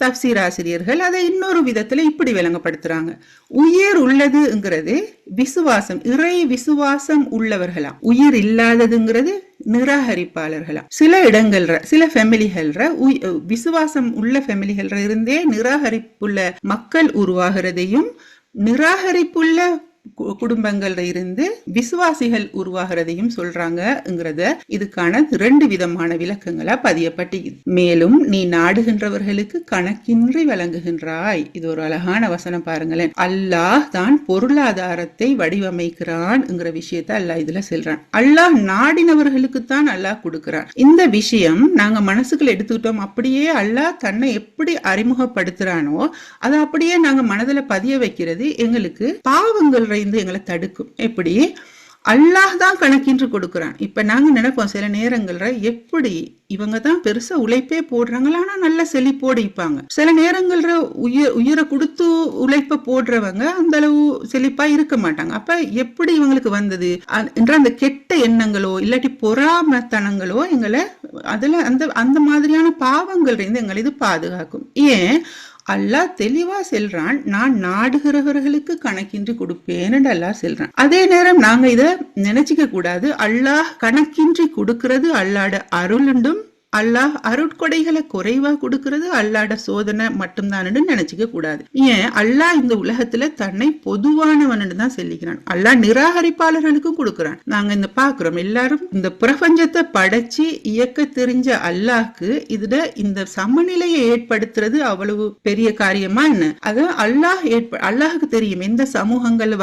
தப்சீர் ஆசிரியர்கள் அதை இன்னொரு விதத்துல இப்படி விளங்கப்படுத்துறாங்க. உயிர் உள்ளதுங்கிறது விசுவாசம், இறை விசுவாசம் உள்ளவர்களாம். உயிர் இல்லாததுங்கிறது நிராகரிப்பாளர்களாம். சில இடங்கள்ல சில ஃபேமிலிகள்ல விசுவாசம் உள்ள ஃபேமிலிகள்ல இருந்தே நிராகரிப்புள்ள மக்கள் உருவாகிறதையும், நிராகரிப்புள்ள குடும்பங்கள்ல இருந்து விசுவாசிகள் உருவாகிறதையும் சொல்றாங்கங்கிறத இதுக்கான 2 விதமான விளக்கங்களா பதியப்பட்டு, மேலும் நீ நாடுகின்றவர்களுக்கு கணக்கின்றி வழங்குகின்றாய். இது ஒரு அழகான வசனம் பாருங்களேன். அல்லாஹ் தான் பொருளாதாரத்தை வடிவமைக்கிறான் விஷயத்த அல்லாஹ் இதுல சொல்றான். அல்லாஹ் நாடினவர்களுக்கு தான் அல்லாஹ் கொடுக்கிறான். இந்த விஷயம் நாங்க மனசுக்குள்ள எடுத்துக்கிட்டோம் அப்படியே அல்லாஹ் தன்னை எப்படி அறிமுகப்படுத்துறானோ அதை அப்படியே நாங்க மனதுல பதிய வைக்கிறது எங்களுக்கு பாவங்கள் எங்களை தடுக்கும். எப்படி அல்லாஹ் தான் கணக்கின்று கொடுக்கிறான். இப்ப நாங்க நினைப்போம் சில நேரங்கள்ல எப்படி இவங்க தான் பெருசா உழைப்பே போடுறாங்களா, ஆனா நல்ல செழிப்போடு இருப்பாங்க. சில நேரங்கள்ல உயிரை கொடுத்து உழைப்ப போடுறவங்க அந்த அளவு செழிப்பா இருக்க மாட்டாங்க. அப்ப எப்படி இவங்களுக்கு வந்தது என்ற அந்த கெட்ட எண்ணங்களோ இல்லாட்டி பொறாமத்தனங்களோ எங்களை அதுல அந்த மாதிரியான பாவங்கள் இருந்து எங்களை இது பாதுகாக்கும். ஏன் அல்லாஹ் தெளிவா சொல்றான், நான் நாடுகிறவர்களுக்கு கணக்கின்றி கொடுப்பேன்னு அல்லாஹ் சொல்றான். அதே நேரம் நாங்க இத நினைச்சுக்க கூடாது, அல்லாஹ் கணக்கின்றி கொடுக்கிறது அல்லாஹ்ட அருளுண்டும், அல்லாஹ் அருட்கொடைகளை குறைவா கொடுக்கிறது அல்லாஹ்ட சோதனை மட்டும்தான் நினைச்சுக்க கூடாது. ஏன் அல்லாஹ் இந்த உலகத்துல தன்னை பொதுவானவன் தான் சொல்லிக்கிறான். அல்லாஹ் நிராகரிப்பாளர்களுக்கும் கொடுக்கிறான். நாங்க இந்த பாக்குறோம் எல்லாரும் இந்த பிரபஞ்சத்தை படைச்சு இயக்க தெரிஞ்ச அல்லாஹ்க்கு இதுல இந்த சமநிலையை ஏற்படுத்துறது அவ்வளவு பெரிய காரியமா என்ன? அது அல்லாஹுக்கு தெரியும் எந்த சமூகங்கள்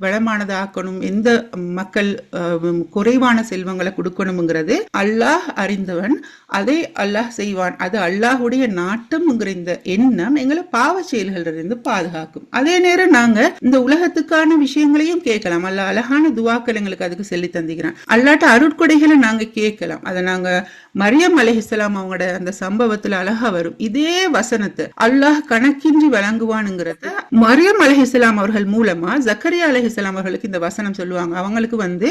வளமானதாக்கணும், எந்த மக்கள் குறைவான செல்வங்களை கொடுக்கணும்ங்கிறது அல்லாஹ் அறிந்தவன். அதை அல்லாஹ் செய்வான். அது அல்லாஹுடைய நாட்டம்ங்கிற இந்த எண்ணம் எங்களை பாவ செயல்களிலிருந்து பாதுகாக்கும். அதே நேரம் நாங்க இந்த உலகத்துக்கான விஷயங்களையும் கேட்கலாம். அல்லாஹ் அழகான துவாக்கள் எங்களுக்கு அதுக்கு சொல்லி தந்திக்கிறான். அல்லாட்ட அருட்கொடைகளை நாங்க கேட்கலாம். அதை நாங்க மரியம் அலைஹிஸ்ஸலாம் அவங்களோட அந்த சம்பவத்துல அழகா வரும். இதே வசனத்தை அல்லாஹ் கணக்கின்றி வழங்குவானுங்கிறத மரியம் அலைஹிஸ்ஸலாம் அவர்கள் மூலமா ஜக்கரியா அலைஹிஸ்ஸலாம் அவர்களுக்கு இந்த வசனம் சொல்லுவாங்க. அவங்களுக்கு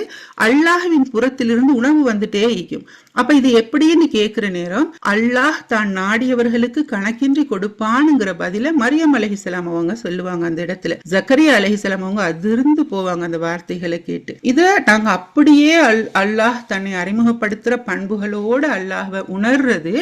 அல்லாஹ்வின் புறத்திலிருந்து உணவு வந்துட்டே இருக்கும். அப்ப இது எப்படின்னு கேட்கிற நேரம் அல்லாஹ் தான் நாடியவர்களுக்கு கணக்கின்றி கொடுப்பானுங்கிற பதில மரியம் அலைஹிஸ்ஸலாம் அவங்க சொல்லுவாங்க. அந்த இடத்துல ஜக்கரியா அலைஹிஸ்ஸலாம் அவங்க அதிர்ந்து போவாங்க அந்த வார்த்தைகளை கேட்டு. இத நாங்க அப்படியே அல்லாஹ் தன்னை அறிமுகப்படுத்துற பண்புகளோட அல்லாஹ்வை உணர்றது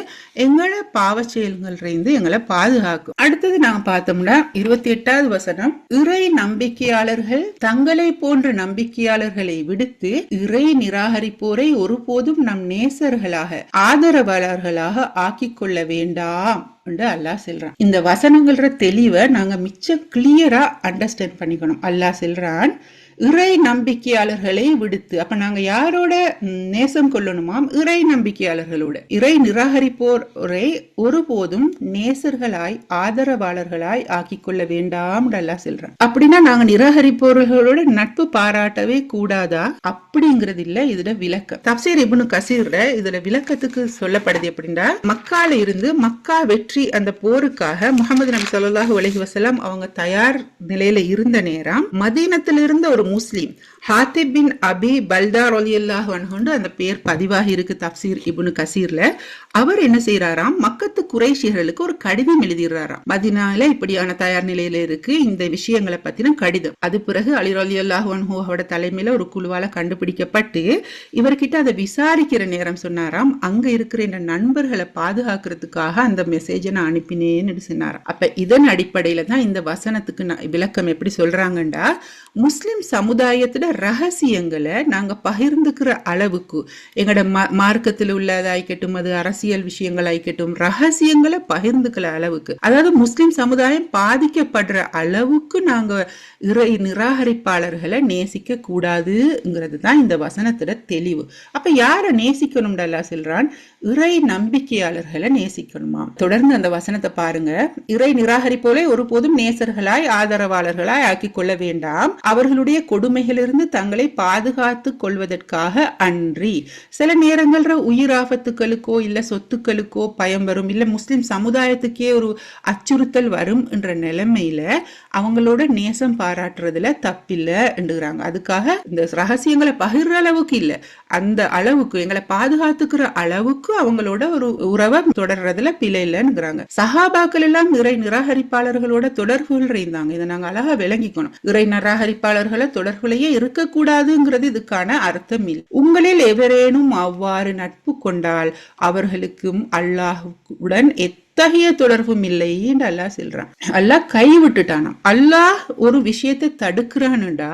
எங்களை பாவ செயல்களிலிருந்து எங்களை பாதுகாக்கும். அடுத்தது நாங்க பார்த்தோம்னா 28வது வசனம், இறை நம்பிக்கையாளர்கள் தங்களை போன்ற நம்பிக்கையாளர்களை விடுத்து இறை நிராகரிப்போரை ஒருபோதும் நம் நேசர்களாக ஆதரவாளர்களாக ஆக்கிக் கொள்ள வேண்டாம் என்று அல்லாஹ் சொல்றான். இந்த வசனங்கள தெளிவை நாங்க மிச்சம் கிளியரா அண்டர்ஸ்டாண்ட் பண்ணிக்கணும். அல்லாஹ் சொல்றான் இறை நம்பிக்கையாளர்களை விடுத்து. அப்ப நாங்க யாரோட நேசம் கொள்ளணுமாம்? இறை நம்பிக்கையாளர்களோட. இறை நிராகரிப்போரை ஒருபோதும் நேசர்களாய் ஆதரவாளர்களாய் ஆக்கிக் கொள்ள வேண்டாம் அல்லாஹ் சொல்றான். அப்படின்னா நாங்க நிராகரிப்பவர்களோட நட்பு பாராட்டவே கூடாதா? அப்படிங்கிறது இல்ல இதுல விளக்கம். தப்சீர் இப்னு கசீர்ல இதுல விளக்கத்துக்கு சொல்லப்படுது எப்படின்னா, மக்கால இருந்து மக்கா வெற்றி அந்த போருக்காக முஹம்மது நபி ஸல்லல்லாஹு அலைஹி வஸல்லம் அவங்க தயார் நிலையில இருந்த நேரம் மதீனத்திலிருந்து ஒரு முஸ்லிம் ஹாத்திப் பின் அபி பல்தா ரலியல்லாஹு அன்ஹு அந்த பேர் பதிவாகி இருக்கு தப்சீர் இப்னு கசீர்ல. அவர் என்ன செய்யறாராம், மக்கத்து குறைஷிகளுக்கு ஒரு கடிதம் எழுதிடுறாராம். மதீனால இப்படியான தயார் நிலையில இருக்கு இந்த விஷயங்களை பத்தின கடிதம். அது பிறகு அலி ரலியல்லாஹு அன்ஹு அவரோட தலைமையில ஒரு குழுவால கண்டுபிடிக்கப்பட்டு இவர்கிட்ட அதை விசாரிக்கிற நேரம் சொன்னாராம், அங்க இருக்கிற இந்த நண்பர்களை பாதுகாக்கிறதுக்காக அந்த மெசேஜை நான் அனுப்பினேன்னு சொன்னாராம். அப்ப இதன் அடிப்படையில தான் இந்த வசனத்துக்கு விளக்கம் எப்படி சொல்றாங்கண்டா, முஸ்லிம் சமுதாயத்துல ரகசியங்களை நாங்க பகிர்ந்துக்கிற அளவுக்கு எங்களோட மார்க்கத்தில் உள்ளதாய்க்கட்டும், அது அரசியல் விஷயங்களாய்க்கட்டும், ரகசியங்களை பகிர்ந்துக்கிற அளவுக்கு, அதாவது முஸ்லிம் சமுதாயம் பாதிக்கப்படுற அளவுக்கு நாங்க இறை நிராகரிப்பாளர்களை நேசிக்க கூடாதுங்கிறது தான் இந்த வசனத்துல தெளிவு. அப்ப யார நேசிக்கணும்னு அல்லாஹ் சொல்றான்? இறை நம்பிக்கையாளர்களை நேசிக்கணுமா. தொடர்ந்து அந்த வசனத்தை பாருங்க. இறை நிராகரிப்போலே ஒருபோதும் நேசர்களாய் ஆதரவாளர்களாய் ஆக்கிக் கொள்ள வேண்டாம், அவர்களுடைய கொடுமைகளிலிருந்து தங்களை பாதுகாத்து கொள்வதற்காக அன்றி. சில நேரங்கள்ல உயிர் ஆபத்துக்களுக்கோ இல்ல சொத்துக்களுக்கோ பயம் வரும், இல்ல முஸ்லிம் சமுதாயத்துக்கே ஒரு அச்சுறுத்தல் வரும் என்ற நிலைமையில அவங்களோட நேசம் பாராட்டுறதுல தப்பில்லை என்றுகிறாங்க. அதுக்காக இந்த ரகசியங்களை பகிர்ற அளவுக்கு இல்ல, அந்த அளவுக்கு எங்களை பாதுகாத்துக்கிற அளவுக்கு அவங்களோட ஒரு உறவை தொடர்றதுல பிழை இல்லைங்கிறாங்க. சஹாபாக்கள் எல்லாம் இறை நிராகரிப்பாளர்களோட தொடர்புகள் இருந்தாங்க. இதை நாங்க அழகா விளங்கிக்கணும். இறை நிராகரிப்பாளர்களை தொடர்புலையே இருக்கக்கூடாதுங்கிறது இதுக்கான அர்த்தம் இல்லை. உங்களில் எவரேனும் அவ்வாறு நட்பு கொண்டால் அவர்களுக்கும் அல்லாஹுடன் எத்தகைய தொடர்பும் இல்லை என்று அல்லாஹ் சொல்றான். அல்லாஹ் கைவிட்டுட்டானாம். அல்லாஹ் ஒரு விஷயத்தை தடுக்கிறான்டா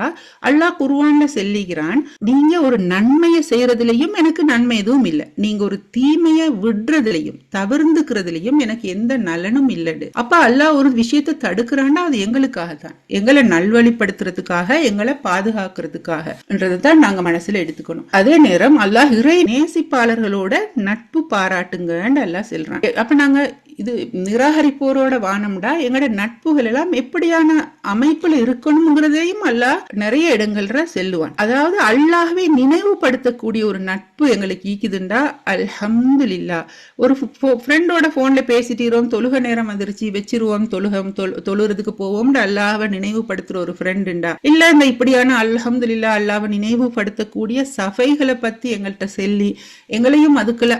அல்லாஹ் குர்ஆன்ல சொல்லுகிறான், நீங்க ஒரு நன்மையை செய்யறதுலயும் எனக்கு நன்மை எதுவும் இல்லை, நீங்க ஒரு தீமையை விடுறதுலயும் தவிர்ந்துக்கிறதுலயும் எனக்கு எந்த நலனும் இல்லைடு. அப்ப அல்லாஹ் ஒரு விஷயத்தை தடுக்கிறான்னா அது எங்களுக்காக தான், எங்களை நல்வழிப்படுத்துறதுக்காக, எங்களை பாதுகாக்கிறதுக்காக என்றதான் நாங்க மனசுல எடுத்துக்கணும். அதே நேரம் அல்லாஹ் இறை நேசிப்பாளர்களோட நட்பு பாராட்டுங்கன்னு அல்லாஹ் சொல்றான். அப்ப நாங்க இது நிராகரிப்போரோட வானம்டா எங்களோட நட்புகள் எல்லாம் எப்படியான அமைப்புல இருக்கணும்ங்கிறதையும் அல்லாஹ் நிறைய இடங்கள்ல செல்லுவான். அதாவது அல்லாஹ்வை நினைவுபடுத்தக்கூடிய ஒரு நட்பு எங்களுக்கு ஈக்குதுண்டா அல்ஹம்துலில்லாஹ். ஒரு ஃப்ரெண்டோட போன்ல பேசிட்டோம், தொழுக நேரம் வந்துருச்சு வச்சிருவோம், தொழுறதுக்கு போவோம், அல்லாஹ்வை நினைவுபடுத்துற ஒரு ஃப்ரெண்டுண்டா இல்ல இந்த இப்படியான அல்ஹம்துலில்லாஹ் அல்லாஹ்வை நினைவுபடுத்தக்கூடிய சஃபைகளை பத்தி எங்கள்கிட்ட சொல்லி எங்களையும் அதுக்குள்ள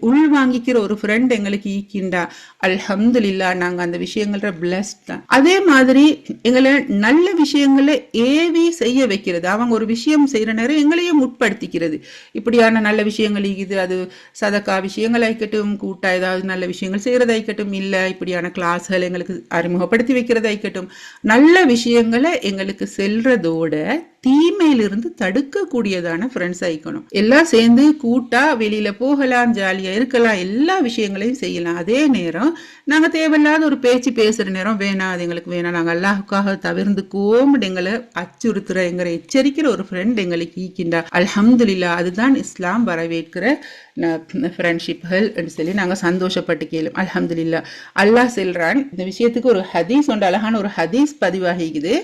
உள் வாங்கிக்கிற ஒரு ஃப்ரெண்ட் எங்களுக்கு ஈக்கிண்டா அல்ஹம்துலில்லாஹ், நாங்க அந்த விஷயங்கள பிளஸ்ட் தான். அதே மாதிரி எங்களை நல்ல விஷயங்களை ஏவி செய்ய வைக்கிறது, அவங்க ஒரு விஷயம் செய்யற நேரம் எங்களையும் உட்படுத்திக்கிறது. இப்படியான நல்ல விஷயங்கள் இது, அது சதக்கா விஷயங்கள் ஆயிக்கட்டும், கூட்டா ஏதாவது நல்ல விஷயங்கள் செய்யறதாயிக்கட்டும், இல்ல இப்படியான கிளாஸ்கள் எங்களுக்கு அறிமுகப்படுத்தி வைக்கிறதாயிக்கட்டும், நல்ல விஷயங்களை எங்களுக்கு செல்றதோட தீமையிலிருந்து தடுக்கக்கூடியதான ஃப்ரெண்ட்ஸ் ஆயிக்கணும். எல்லாம் சேர்ந்து கூட்டா வெளியில போகலாம், ஜாலியா இருக்கலாம், எல்லா விஷயங்களையும் செய்யலாம். அதே நேரம் நாங்க தேவையில்லாத ஒரு பேச்சு பேசுற நேரம் வேணாம், அது எங்களுக்கு வேணாம், நாங்க அல்லாஹுக்காக தவிர்ந்துக்கோம் எங்களை அச்சுறுத்துற எங்களை எச்சரிக்கிற ஒரு ஃப்ரெண்ட் எங்களுக்கு ஈக்கின்றா அல்ஹம்துலில்லாஹ். அதுதான் இஸ்லாம் வரவேற்கிற ஃப்ரெண்ட்ஷிப்கள் என்று சொல்லி நாங்க சந்தோஷப்பட்டு கேளும் அல்ஹம்துலில்லாஹ். அல்லாஹ் சொல்றான், இந்த விஷயத்துக்கு ஒரு ஹதீஸ் ஒன்று, அழகான ஒரு ஹதீஸ் பதிவாகிக்குது.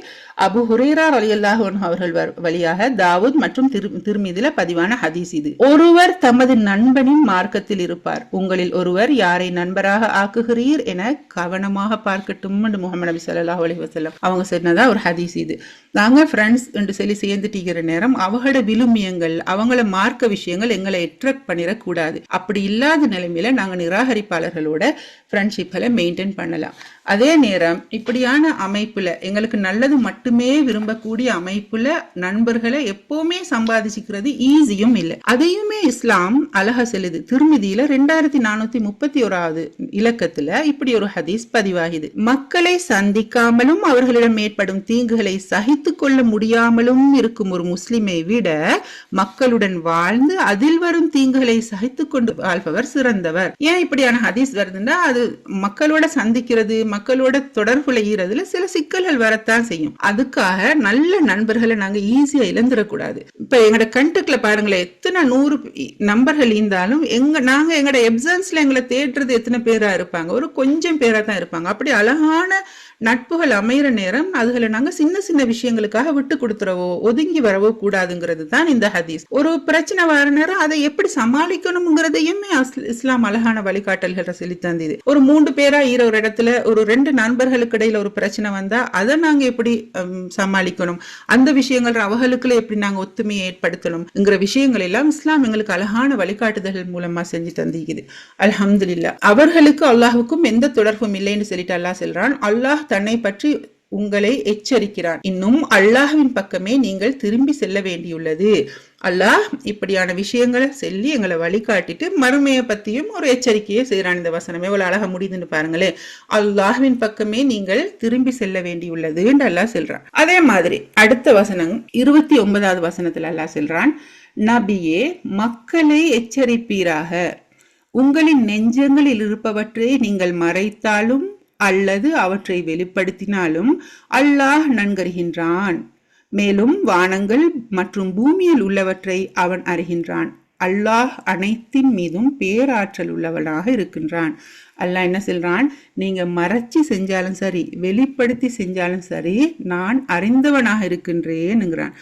அபு ஹுரைரா ரலியல்லாஹு அன்ஹு அவர்கள் வழியாக தாவூத் மற்றும் திர்மிதில பதிவான ஹதீஸ் இது. ஒருவர் தமது நண்பனின் மார்க்கத்தில் இருப்பார், உங்களில் ஒருவர் யாரை நண்பராக ஆக்குகிறீர் என கவனமாக பார்க்கட்டும் என்று முஹம்மது நபி ஸல்லல்லாஹு அலைஹி வஸல்லம் அவங்க சொன்னதா ஒரு ஹதீஸ் இது. நாங்க ஃப்ரெண்ட்ஸ் என்று சொல்லி சேர்ந்துட்டிக்கிற நேரம் அவங்களோட விழுமியங்கள், அவங்கள மார்க்க விஷயங்கள் எங்களை அட்ராக்ட் பண்ணிடக்கூடாது. அப்படி இல்லாத நிலைமையில நாங்க நிராகரிப்பாளர்களோட ஃப்ரெண்ட்ஷிப்களை மெயின்டைன் பண்ணலாம். அதே நேரம் இப்படியான அமைப்புல எங்களுக்கு நல்லது மட்டுமே விரும்பக்கூடிய அமைப்புல நண்பர்களை எப்பவுமே சம்பாதிச்சுக்கிறது ஈஸியும் இல்லை. அதையுமே இஸ்லாம் அழகா செல்லுது. திருமிதியில 2431 இலக்கத்துல இப்படி ஒரு ஹதீஸ் பதிவாகுது. மக்களை சந்திக்காமலும் அவர்களிடம் ஏற்படும் தீங்குகளை சகித்து கொள்ள முடியாமலும் இருக்கும் ஒரு முஸ்லிமை விட மக்களுடன் வாழ்ந்து அதில் வரும் தீங்குகளை சகித்து கொண்டு வாழ்பவர் சிறந்தவர். ஏன் இப்படியான ஹதீஸ் வருதுன்னா, அது மக்களோட சந்திக்கிறது, மக்களோட தொடர்புல ஈரதுல சில சிக்கல்கள் வரத்தான் செய்யும். அதுக்காக நல்ல நண்பர்களை நாங்க ஈஸியா இழந்துடக்கூடாது. இப்ப எங்கட கண்டக்ட்ல பாருங்களேன், எத்தனை 100 நம்பர்கள் இருந்தாலும் நாங்க எங்கட எப்சன்ஸ்ல எங்களை தேடுறது எத்தனை பேரா இருப்பாங்க, ஒரு கொஞ்சம் பேரா தான் இருப்பாங்க. அப்படி அழகான நட்புகள் அமைகிற நேரம் அதுகளை நாங்க சின்ன சின்ன விஷயங்களுக்காக விட்டு கொடுத்துறவோ ஒதுங்கி வரவோ கூடாதுங்கிறது தான் இந்த ஹதீஸ். ஒரு பிரச்சனை வர நேரம் அதை எப்படி சமாளிக்கணும்ங்கிறதையுமே இஸ்லாம் அழகான வழிகாட்டல்களை சொல்லி தந்தது. ஒரு 3 பேரா ஒரு இடத்துல ஒரு 2 நண்பர்களுக்கு இடையில ஒரு பிரச்சனை வந்தா அதை நாங்க எப்படி சமாளிக்கணும், அந்த விஷயங்கள் அவர்களுக்குள்ள எப்படி நாங்க ஒத்துமையை ஏற்படுத்தணும்ங்கிற விஷயங்கள் எல்லாம் இஸ்லாம் எங்களுக்கு அழகான வழிகாட்டுதல்கள் மூலமா செஞ்சு தந்திக்குது அல்ஹம்துலில்லாஹ். அவர்களுக்கு அல்லாஹுக்கும் எந்த தொடர்பும் இல்லைன்னு சொல்லிட்டு அல்லாஹ் சொல்றான். அல்லாஹ் தன்னை பற்றி உங்களை எச்சரிக்கிறான், இன்னும் அல்லாஹ்வின் பக்கமே நீங்கள் திரும்பி செல்ல வேண்டியுள்ளது. அல்லாஹ் இப்படியான விஷயங்களை சொல்லி எங்களை வழிகாட்டிட்டு மறுமையை பத்தியும் ஒரு எச்சரிக்கையை செய்யறான். இந்த வசனமே எவ்வளவு அழகா முடியுதுன்னு பாருங்களேன். அல்லாஹ்வின் பக்கமே நீங்கள் திரும்பி செல்ல வேண்டியுள்ளது என்று அல்லாஹ் சொல்றான். அதே மாதிரி அடுத்த வசனம் 29வது வசனத்துல அல்லாஹ் சொல்றான், நபியே மக்களை எச்சரிப்பீராக, உங்களின் நெஞ்சங்களில் இருப்பவற்றை நீங்கள் மறைத்தாலும் அல்லது அவற்றை வெளிப்படுத்தினாலும் அல்லாஹ் நன்கறிகின்றான். மேலும் வானங்கள் மற்றும் பூமியில் உள்ளவற்றை அவன் அறிகின்றான். அல்லாஹ் அனைத்தின் மீதும் பேராற்றல் உள்ளவனாக இருக்கின்றான். அல்லாஹ் என்ன சொல்றான், நீங்க மறைச்சி செஞ்சாலும் சரி, வெளிப்படுத்தி செஞ்சாலும் சரி, நான் அறிந்தவனாக இருக்கின்றேன்னுங்கிறான்.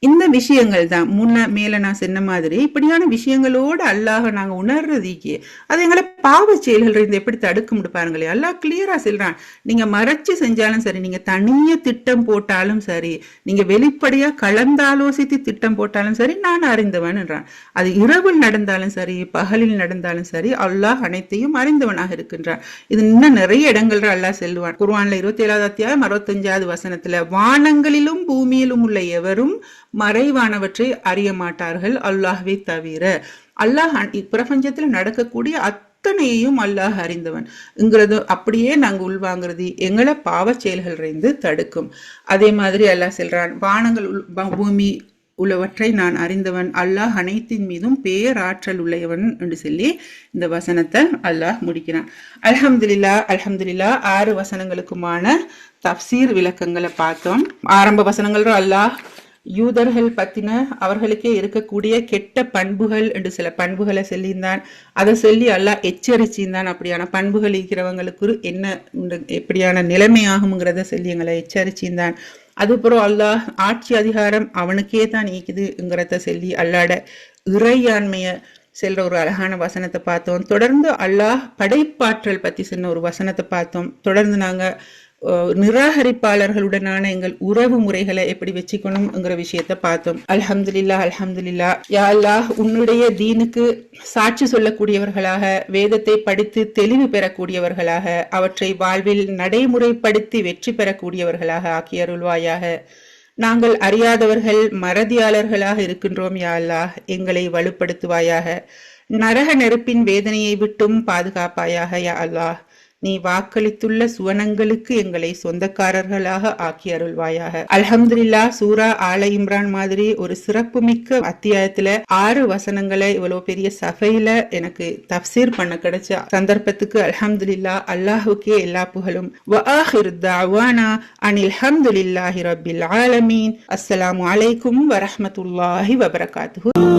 இந்த விஷயங்கள் தான் மேல நான் சொன்ன மாதிரி இப்படியான விஷயங்களோடு அல்லாஹ் நாங்க உணர்றதுக்கே அது எங்களை பாவ செயல்கள் இருந்து எப்படி தடுக்க முடிப்பாருங்களே. அல்லாஹ் கிளியரா சொல்றான், நீங்க மறைச்சு செஞ்சாலும் சரி, நீங்க தனிய திட்டம் போட்டாலும் சரி, நீங்க வெளிப்படையா கலந்தாலோசித்து திட்டம் போட்டாலும் சரி, நான் அறிந்தவன்ன்றான். அது இரவில் நடந்தாலும் சரி, பகலில் நடந்தாலும் சரி, அல்லாஹ் அனைத்தையும் அறிந்தவனாக இருக்கின்றான். இது இன்னும் நிறைய இடங்கள்ல அல்லாஹ் சொல்லுவான். குர்ஆன்ல 27வது அத்தியாயம் 65வது வசனத்துல, வானங்களிலும் பூமியிலும் உள்ள எவரும் மறைவானவற்றை அறிய மாட்டார்கள் அல்லாஹ்வை தவிர. அல்லாஹ் பிரபஞ்சத்துல நடக்கக்கூடிய அத்தனையையும் அல்லாஹ் அறிந்தவன் அப்படியே நாங்க உள்வாங்கிறது எங்களை பாவ செயல்கள் இருந்து தடுக்கும். அதே மாதிரி அல்லாஹ் சொல்றான், வானங்கள் பூமி உள்ளவற்றை நான் அறிந்தவன், அல்லாஹ் அனைத்தின் மீதும் பேராற்றல் உள்ளவன் என்று சொல்லி இந்த வசனத்தை அல்லாஹ் முடிக்கிறான். அல்ஹம்துலில்லாஹ் அல்ஹம்துலில்லாஹ் 6 வசனங்களுக்குமான தஃப்சீர் விளக்கங்களை பார்த்தோம். ஆரம்ப வசனங்கள் அல்லாஹ் யூதர்கள் பத்தின அவர்களுக்கே இருக்கக்கூடிய கெட்ட பண்புகள் என்று சில பண்புகளை சொல்லியிருந்தான். அதை சொல்லி அல்லாஹ் எச்சரிச்சிருந்தான். அப்படியான பண்புகள் இருக்கிறவங்களுக்கு என்ன எப்படியான நிலைமையாகுங்கிறத சொல்லி எங்களை எச்சரிச்சிருந்தான். அதுபுறம் அல்லாஹ் ஆட்சி அதிகாரம் அவனுக்கே தான் நீக்குதுங்கிறத சொல்லி அல்லாட இறையாண்மைய செல்ற ஒரு அழகான வசனத்தை பார்த்தோம். தொடர்ந்து அல்லாஹ் படைப்பாற்றல் பத்தி சொன்ன ஒரு வசனத்தை பார்த்தோம். தொடர்ந்து நாங்க நிராகரிப்பாளர்களுடனான எங்கள் உறவு முறைகளை எப்படி வச்சுக்கணும்ங்கிற விஷயத்த பார்த்தோம். அல்ஹம்துலில்லாஹ் அல்ஹம்துலில்லாஹ். யா அல்லாஹ், உன்னுடைய தீனுக்கு சாட்சி சொல்லக்கூடியவர்களாக, வேதத்தை படித்து தெளிவு பெறக்கூடியவர்களாக, அவற்றை வாழ்வில் நடைமுறைப்படுத்தி வெற்றி பெறக்கூடியவர்களாக ஆக்கி அருள்வாயாக. நாங்கள் அறியாதவர்கள் மறதியாளர்களாக இருக்கின்றோம். யா அல்லாஹ், எங்களை வலுப்படுத்துவாயாக. நரக நெருப்பின் வேதனையை விட்டும் பாதுகாப்பாயாக. யா அல்லாஹ், நீ வாக்களித்துள்ள சுவனங்களுக்கு எங்களை சொந்தக்காரர்களாக ஆக்கி அருள்வாயாக. அல்ஹம்துலில்லாஹ். சூரா ஆல இம்ரான் மாதிரி ஒரு சிறப்புமிக்க அத்தியாயத்துல 6 வசனங்களை இவ்வளவு பெரிய சபையில எனக்கு தஃப்சீர் பண்ண கிடைச்ச சந்தர்ப்பத்துக்கு அல்ஹம்துலில்லாஹ். அல்லாஹுக்கே எல்லா புகழும். வ ஆகிரு தஅவானா அனில் ஹம்துலில்லாஹி ரப்பில் ஆலமீன். அஸ்ஸலாமு அலைக்கும் வரஹ்மத்துல்லாஹி வபரகாத்துஹு.